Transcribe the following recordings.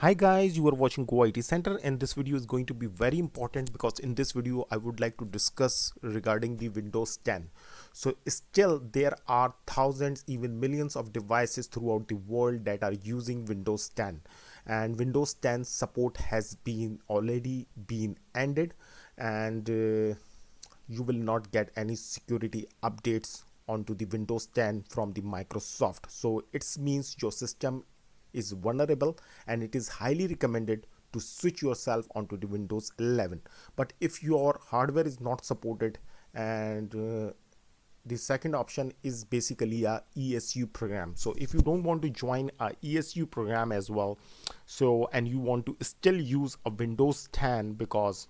Hi guys, you are watching Go IT Center, and this video is going to be very important because in this video I would like to discuss regarding the Windows 10. So still there are thousands, even millions of devices throughout the world that are using Windows 10, and Windows 10 support has been already been ended, and you will not get any security updates onto the Windows 10 from the Microsoft. So it means your system is vulnerable, and it is highly recommended to switch yourself onto the Windows 11. But if your hardware is not supported, and the second option is basically a ESU program. So if you don't want to join a ESU program as well, so and you want to still use a Windows 10 because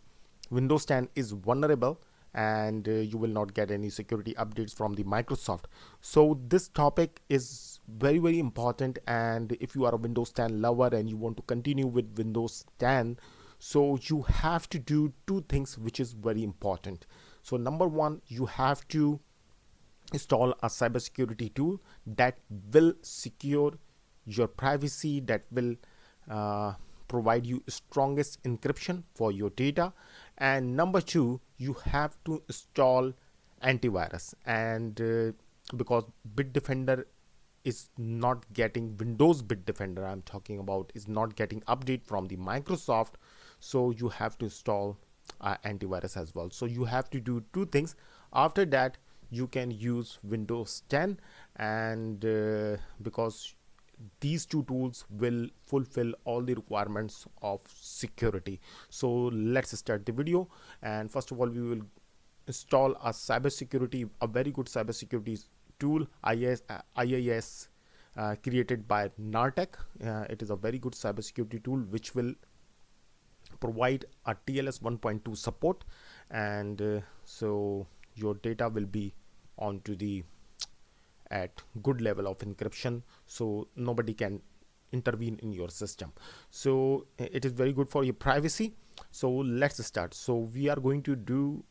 Windows 10 is vulnerable, and you will not get any security updates from the Microsoft. So this topic is very important, and if you are a Windows 10 lover and you want to continue with Windows 10, so you have to do two things which is very important. So number one, you have to install a cybersecurity tool that will secure your privacy, that will uh, provide you strongest encryption for your data. And number two, you have to install antivirus, and because Bitdefender is not getting Windows Bitdefender, I'm talking about, is not getting update from the Microsoft, so you have to install antivirus as well. So you have to do two things. After that, you can use Windows 10, and because these two tools will fulfill all the requirements of security. So let's start the video. And first of all, we will install a very good cybersecurity tool, IIS, created by Nartac. It is a very good cybersecurity tool which will provide a TLS 1.2 support, and so your data will be onto the at good level of encryption, so nobody can intervene in your system. So it is very good for your privacy. So let's start. So we are going to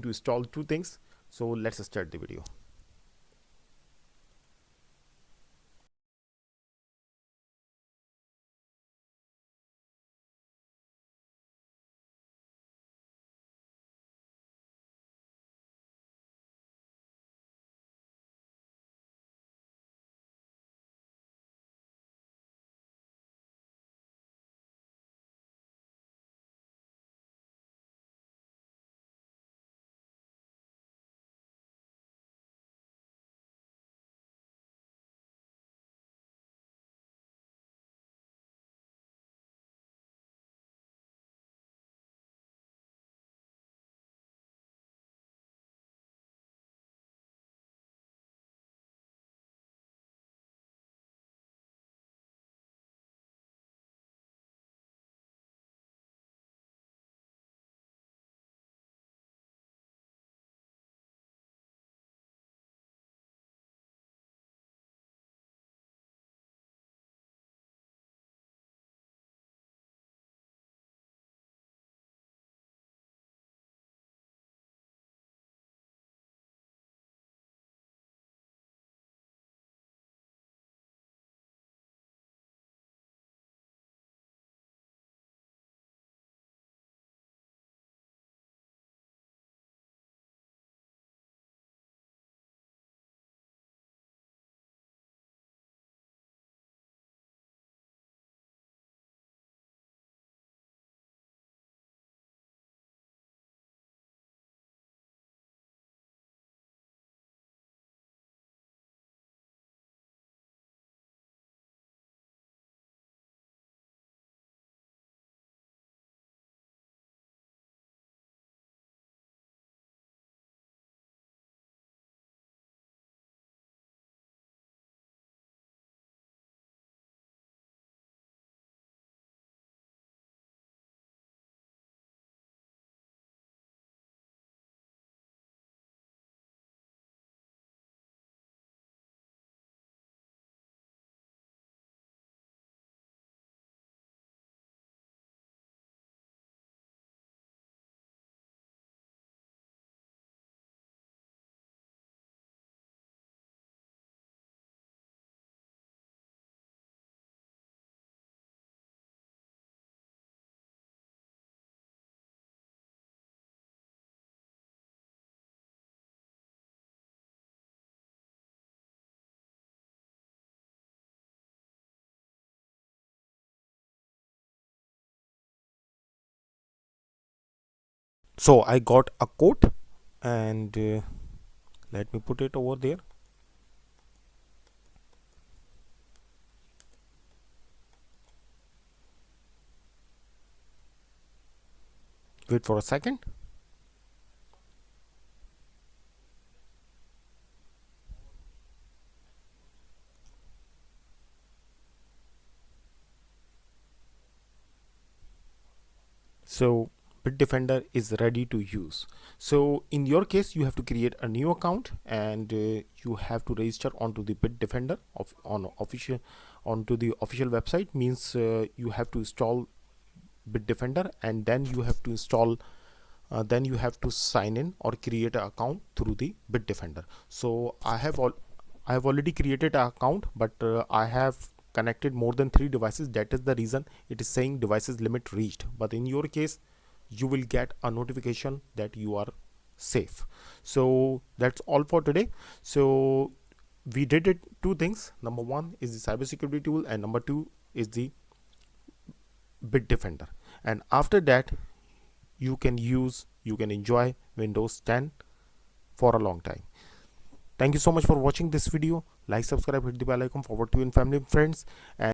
install two things. So let's start the video. So I got a quote, and let me put it over there. Wait for a second. So Bitdefender is ready to use. So in your case, you have to create a new account, and you have to register onto the Bitdefender onto the official website. Means you have to install Bitdefender, and then you have to install then you have to sign in or create an account through the Bitdefender. So I have already created an account, but I have connected more than 3 devices. That is the reason it is saying devices limit reached. But in your case, you will get a notification that you are safe. So that's all for today. So we did it two things. Number one is the cybersecurity tool, and number two is the Bitdefender. And after that, you can enjoy Windows 10 for a long time. Thank you so much for watching this video. Like, subscribe, hit the bell icon, forward to your family and friends, and